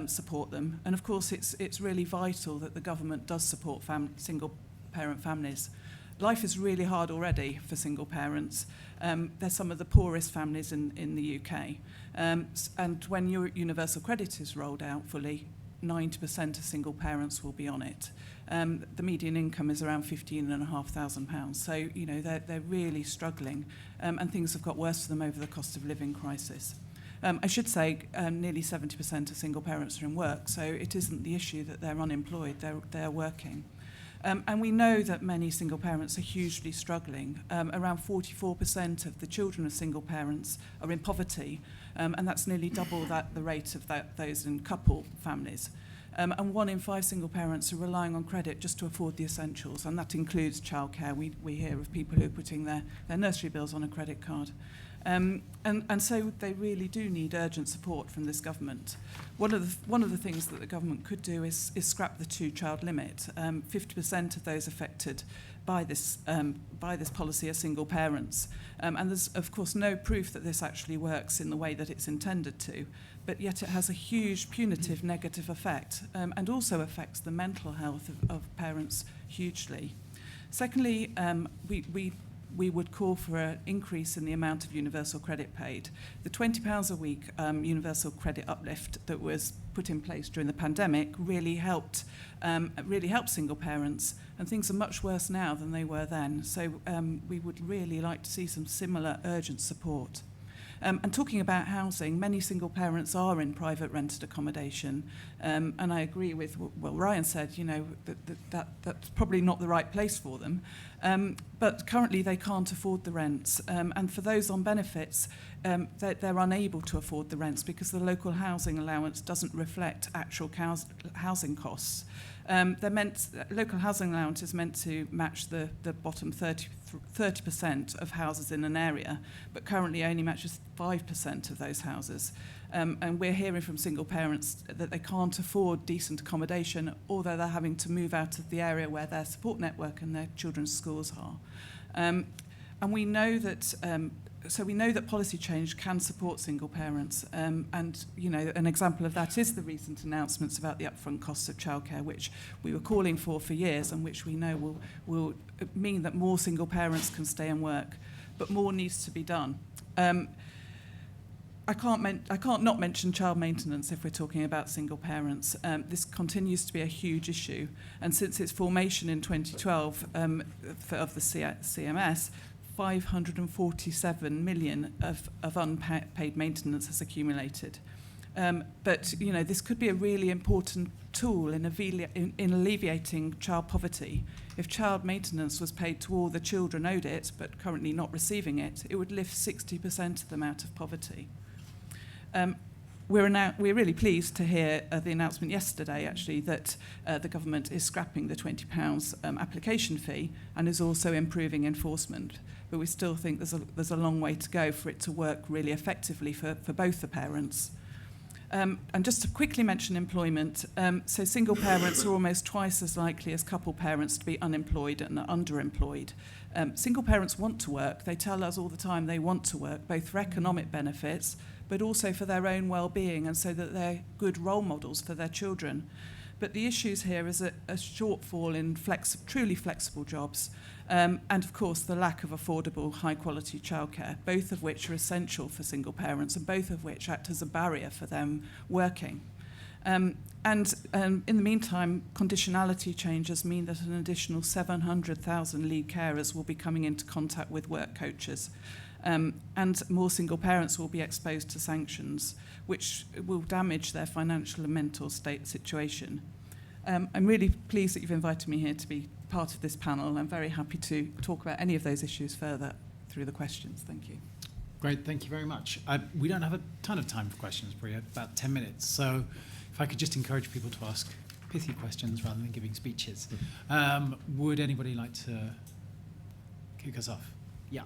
support them. And of course, it's really vital that the government does support single parent families. Life is really hard already for single parents. They're some of the poorest families in the UK. And when your universal credit is rolled out fully, 90% of single parents will be on it. The median income is around £15,500. So, you know, they're really struggling. And things have got worse for them over the cost of living crisis. I should say nearly 70% of single parents are in work. So it isn't the issue that they're unemployed. They're working. And we know that many single parents are hugely struggling. Around 44% of the children of single parents are in poverty, and that's nearly double the rate of those in couple families. And 1 in 5 single parents are relying on credit just to afford the essentials, and that includes childcare. We hear of people who are putting their nursery bills on a credit card. And so they really do need urgent support from this government. One of the things that the government could do is scrap the 2-child limit. 50% of those affected by this policy are single parents. And there's, of course, no proof that this actually works in the way that it's intended to, but yet it has a huge punitive negative effect, and also affects the mental health of parents hugely. Secondly, we we would call for an increase in the amount of universal credit paid. The £20 a week universal credit uplift that was put in place during the pandemic really helped single parents, and things are much worse now than they were then. So we would really like to see some similar urgent support. And talking about housing, many single parents are in private rented accommodation, and I agree with what Ryan said, you know, that's probably not the right place for them. But currently they can't afford the rents, and for those on benefits, they're unable to afford the rents because the local housing allowance doesn't reflect actual housing costs. Local housing allowance is meant to match the bottom 30% of houses in an area, but currently only matches 5% of those houses. And we're hearing from single parents that they can't afford decent accommodation, although they're having to move out of the area where their support network and their children's schools are. And we know that policy change can support single parents, and you know, an example of that is the recent announcements about the upfront costs of childcare, which we were calling for years, and which we know will mean that more single parents can stay and work, but more needs to be done. I can't not mention child maintenance if we're talking about single parents. This continues to be a huge issue, and since its formation in 2012 of the CMS, 547 million of unpaid maintenance has accumulated. But you know, this could be a really important tool in alleviating child poverty. If child maintenance was paid to all the children owed it, but currently not receiving it, it would lift 60% of them out of poverty. We're really pleased to hear the announcement yesterday, actually, that the government is scrapping the £20 application fee and is also improving enforcement. But we still think there's a long way to go for it to work really effectively for both the parents. And just to quickly mention employment, so single parents are almost twice as likely as couple parents to be unemployed and underemployed. Single parents want to work. They tell us all the time they want to work, both for economic benefits, but also for their own well-being, and so that they're good role models for their children. But the issues here is a shortfall in truly flexible jobs, and of course the lack of affordable, high-quality childcare, both of which are essential for single parents, and both of which act as a barrier for them working. And in the meantime, conditionality changes mean that an additional 700,000 lead carers will be coming into contact with work coaches. And more single parents will be exposed to sanctions, which will damage their financial and mental situation. I'm really pleased that you've invited me here to be part of this panel. I'm very happy to talk about any of those issues further through the questions. Thank you. Great, thank you very much. We don't have a ton of time for questions, Bria, about 10 minutes. So if I could just encourage people to ask pithy questions rather than giving speeches. Would anybody like to kick us off? Yeah.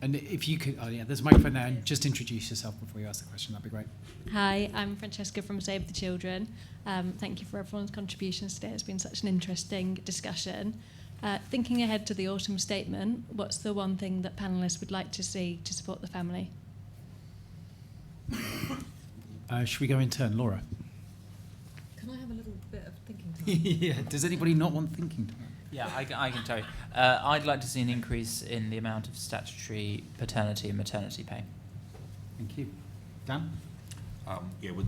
And if you could, there's a microphone there, and just introduce yourself before you ask the question, that'd be great. Hi, I'm Francesca from Save the Children. Thank you for everyone's contributions today. It's been such an interesting discussion. Thinking ahead to the autumn statement, what's the one thing that panellists would like to see to support the family? Should we go in turn? Laura? Can I have a little bit of thinking time? Yeah, does anybody not want thinking time? Yeah, I can tell you. I'd like to see an increase in the amount of statutory paternity and maternity pay. Thank you. Dan? Two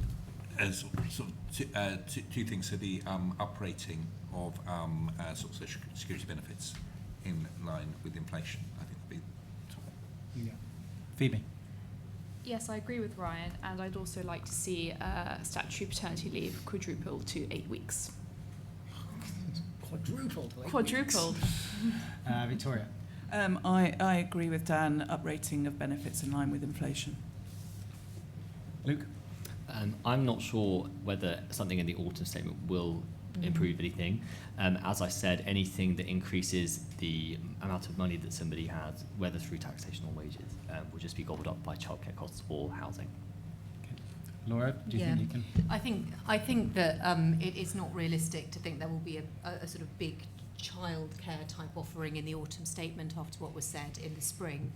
things. So the uprating of social security benefits in line with inflation, I think would be top. Yeah. Phoebe? Yes, I agree with Ryan, and I'd also like to see statutory paternity leave quadrupled to 8 weeks. Quadrupled. Victoria? I agree with Dan, uprating of benefits in line with inflation. Luke? I'm not sure whether something in the autumn statement will improve anything. As I said, anything that increases the amount of money that somebody has, whether through taxation or wages, will just be gobbled up by childcare costs or housing. Laura, do you think you can? I think that it is not realistic to think there will be a sort of big childcare type offering in the autumn statement after what was said in the spring.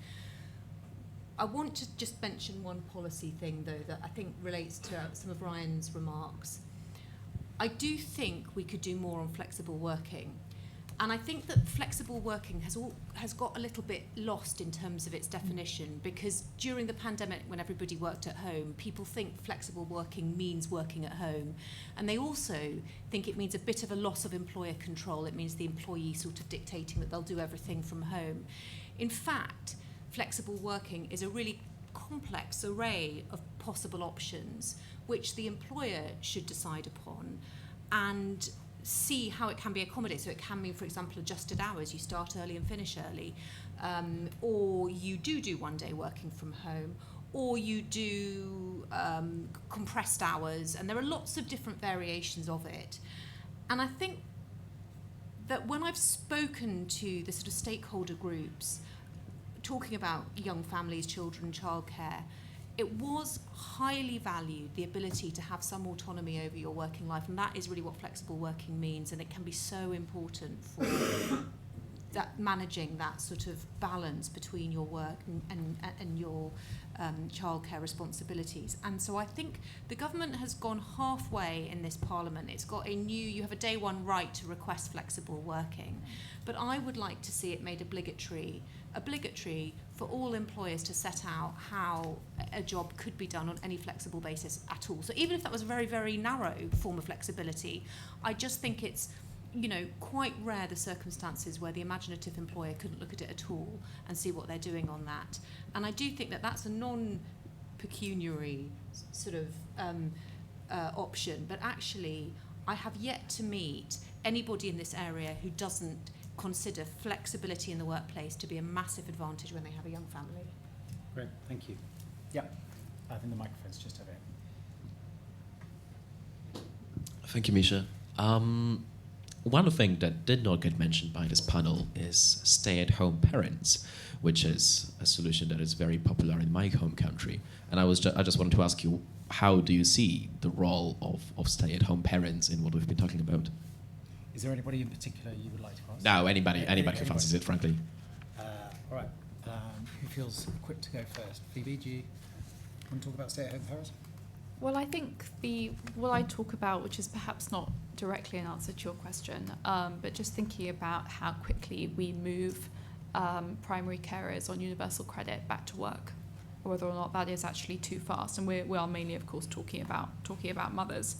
I want to just mention one policy thing, though, that I think relates to some of Ryan's remarks. I do think we could do more on flexible working. And I think that flexible working has got a little bit lost in terms of its definition, because during the pandemic, when everybody worked at home, people think flexible working means working at home. And they also think it means a bit of a loss of employer control. It means the employee sort of dictating that they'll do everything from home. In fact, flexible working is a really complex array of possible options which the employer should decide upon and see how it can be accommodated. So it can mean, for example, adjusted hours. You start early and finish early, or you do one day working from home, or you do compressed hours, and there are lots of different variations of it. And I think that when I've spoken to the sort of stakeholder groups talking about young families, children, childcare, it was highly valued, the ability to have some autonomy over your working life, and that is really what flexible working means, and it can be so important for that managing that sort of balance between your work and your childcare responsibilities. And so I think the government has gone halfway in this parliament. It's got you have a day one right to request flexible working, but I would like to see it made obligatory for all employers to set out how a job could be done on any flexible basis at all. So even if that was a very, very narrow form of flexibility, I just think it's, quite rare the circumstances where the imaginative employer couldn't look at it at all and see what they're doing on that. And I do think that that's a non-pecuniary sort of option, but actually I have yet to meet anybody in this area who doesn't consider flexibility in the workplace to be a massive advantage when they have a young family. Great, thank you. Yeah, I think the microphone's just over here. Thank you, Misha. One thing that did not get mentioned by this panel is stay-at-home parents, which is a solution that is very popular in my home country. And I just wanted to ask you, how do you see the role of stay-at-home parents in what we've been talking about? Is there anybody in particular you would like to ask? No, anybody who fancies it, frankly. All right. Who feels equipped to go first? Phoebe, do you want to talk about stay-at-home parents? Well, I think what I talk about, which is perhaps not directly an answer to your question, but just thinking about how quickly we move primary carers on universal credit back to work, or whether or not that is actually too fast. And we are mainly, of course, talking about mothers.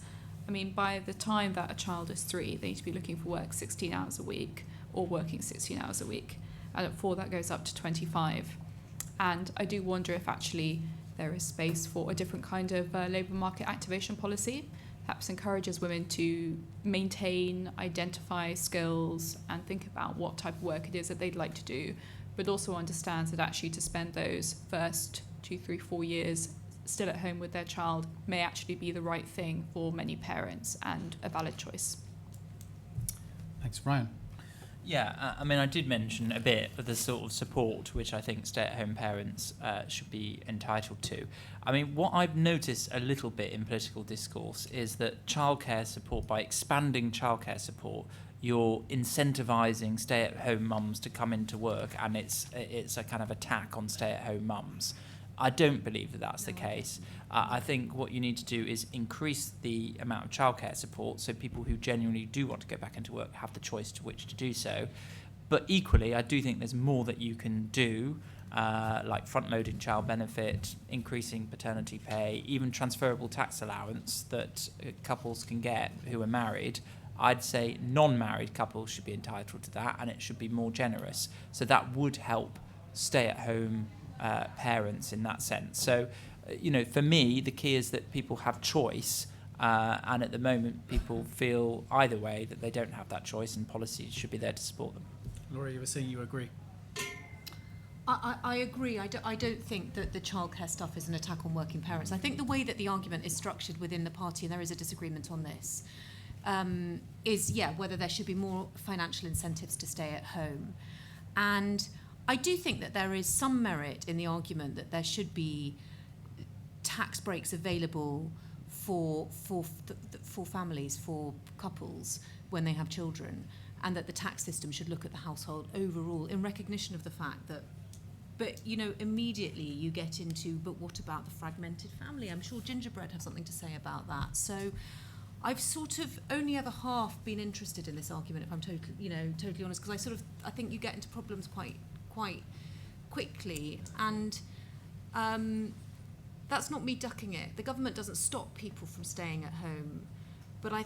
I mean, by the time that a child is 3, they need to be looking for work 16 hours a week or working 16 hours a week. And at 4, that goes up to 25. And I do wonder if actually there is space for a different kind of labour market activation policy, perhaps encourages women to maintain, identify skills and think about what type of work it is that they'd like to do, but also understands that actually to spend those first 2, 3, 4 years still at home with their child may actually be the right thing for many parents and a valid choice. Thanks, Brian. Yeah, I mean, I did mention a bit of the sort of support which I think stay-at-home parents should be entitled to. I mean, what I've noticed a little bit in political discourse is that childcare support, by expanding childcare support, you're incentivising stay-at-home mums to come into work, and it's a kind of attack on stay-at-home mums. I don't believe that that's the case. I think what you need to do is increase the amount of childcare support so people who genuinely do want to go back into work have the choice to which to do so. But equally, I do think there's more that you can do, like front-loading child benefit, increasing paternity pay, even transferable tax allowance that couples can get who are married. I'd say non-married couples should be entitled to that, and it should be more generous. So that would help stay-at-home parents in that sense. So, for me, the key is that people have choice, and at the moment, people feel either way that they don't have that choice, and policies should be there to support them. Laura, you were saying you agree. I agree. I don't think that the childcare stuff is an attack on working parents. I think the way that the argument is structured within the party, and there is a disagreement on this, is whether there should be more financial incentives to stay at home. And I do think that there is some merit in the argument that there should be tax breaks available for families, for couples when they have children, and that the tax system should look at the household overall in recognition of the fact that, but immediately you get into, but what about the fragmented family? I'm sure Gingerbread have something to say about that. So I've sort of only ever half been interested in this argument, if I'm totally honest, because I think you get into problems quite quickly, and that's not me ducking it. The government doesn't stop people from staying at home, but I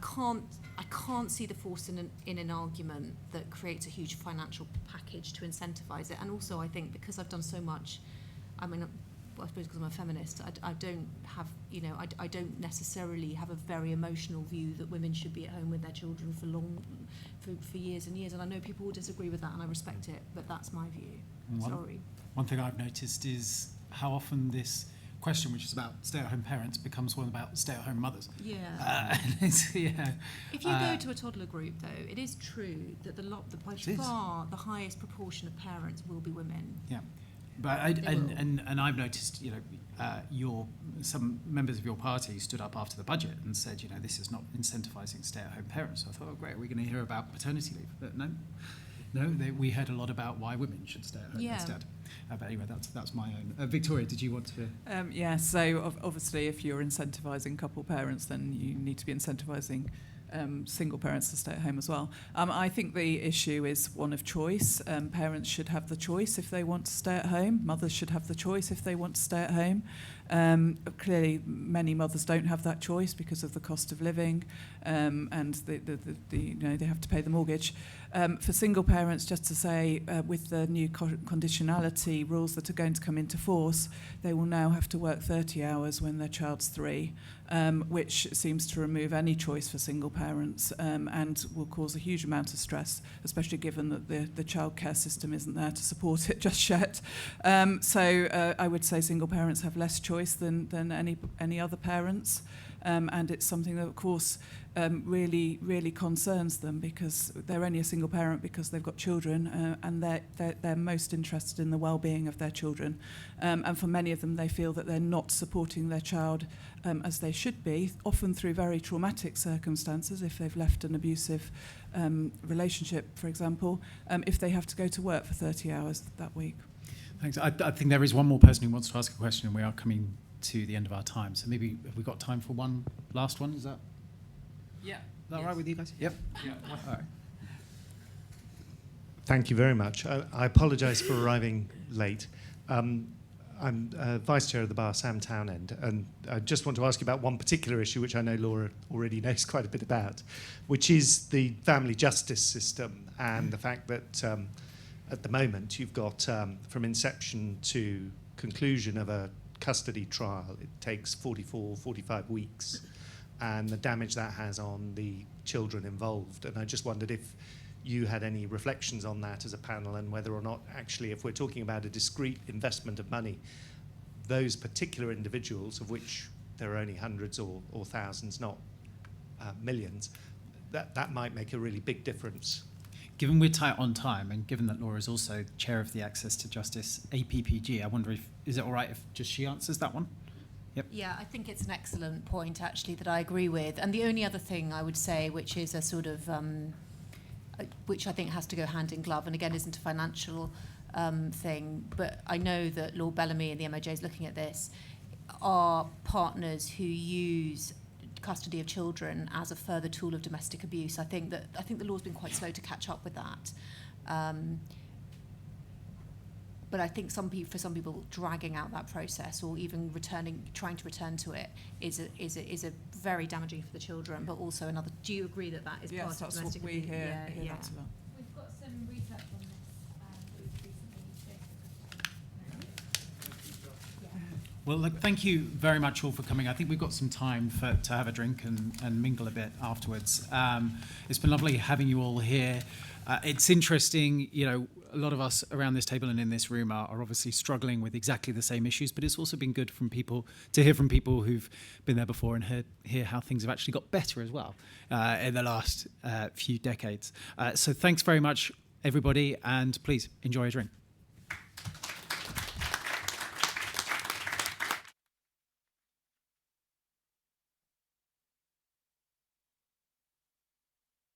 can't see the force in an argument that creates a huge financial package to incentivise it. And also, I think because I've done so much, I suppose because I'm a feminist, I don't have, I don't necessarily have a very emotional view that women should be at home with their children for years and years. And I know people will disagree with that, and I respect it, but that's my view. Sorry. One thing I've noticed is how often this question, which is about stay-at-home parents, becomes one about stay-at-home mothers. Yeah. If you go to a toddler group, though, it is true that by far the highest proportion of parents will be women. Yeah. But I've noticed, some members of your party stood up after the budget and said, this is not incentivising stay-at-home parents. So I thought, oh, great, are we going to hear about paternity leave? But no, we heard a lot about why women should stay at home instead. But anyway, that's my own. Victoria, did you want to? So obviously, if you're incentivising couple parents, then you need to be incentivising single parents to stay at home as well. I think the issue is one of choice. Parents should have the choice if they want to stay at home. Mothers should have the choice if they want to stay at home. Clearly, many mothers don't have that choice because of the cost of living, and they have to pay the mortgage. For single parents, just to say, with the new conditionality rules that are going to come into force, they will now have to work 30 hours when their child's 3, which seems to remove any choice for single parents, and will cause a huge amount of stress, especially given that the childcare system isn't there to support it just yet. So I would say single parents have less choice than any other parents, and it's something that, of course, really concerns them, because they're only a single parent because they've got children, and they're most interested in the well-being of their children, and for many of them they feel that they're not supporting their child as they should be, often through very traumatic circumstances, if they've left an abusive relationship, for example, if they have to go to work for 30 hours that week. Thanks. I think there is one more person who wants to ask a question, and we are coming to the end of our time. So maybe have we got time for one last one? Is that? Yeah. Is that all right with you guys? Yep. Yeah. All right. Thank you very much. I apologise for arriving late. I'm Vice Chair of the Bar, Sam Townend, and I just want to ask you about one particular issue, which I know Laura already knows quite a bit about, which is the family justice system and the fact that at the moment you've got, from inception to conclusion of a custody trial, it takes 45 weeks, and the damage that has on the children involved. And I just wondered if you had any reflections on that as a panel, and whether or not actually, if we're talking about a discrete investment of money, those particular individuals, of which there are only hundreds or thousands, not millions, that might make a really big difference. Given we're tight on time, and given that Laura is also chair of the Access to Justice APPG, I wonder is it all right if just she answers that one? Yep. Yeah, I think it's an excellent point, actually, that I agree with. And the only other thing I would say, which is a sort of, which I think has to go hand in glove, and again isn't a financial thing, but I know that Lord Bellamy and the MOJ is looking at this, are partners who use custody of children as a further tool of domestic abuse. I think the law's been quite slow to catch up with that. But I think for some people, dragging out that process or even trying to return to it is a very damaging for the children. But also another. Do you agree that is part of domestic abuse? Yes, that's what we hear. Yeah. That's about. We've got some research on this that we've recently. Well, look, thank you very much all for coming. I think we've got some time to have a drink and mingle a bit afterwards. It's been lovely having you all here. It's interesting, a lot of us around this table and in this room are obviously struggling with exactly the same issues, but it's also been good to hear from people who've been there before and hear how things have actually got better as well in the last few decades. So thanks very much, everybody, and please enjoy a drink.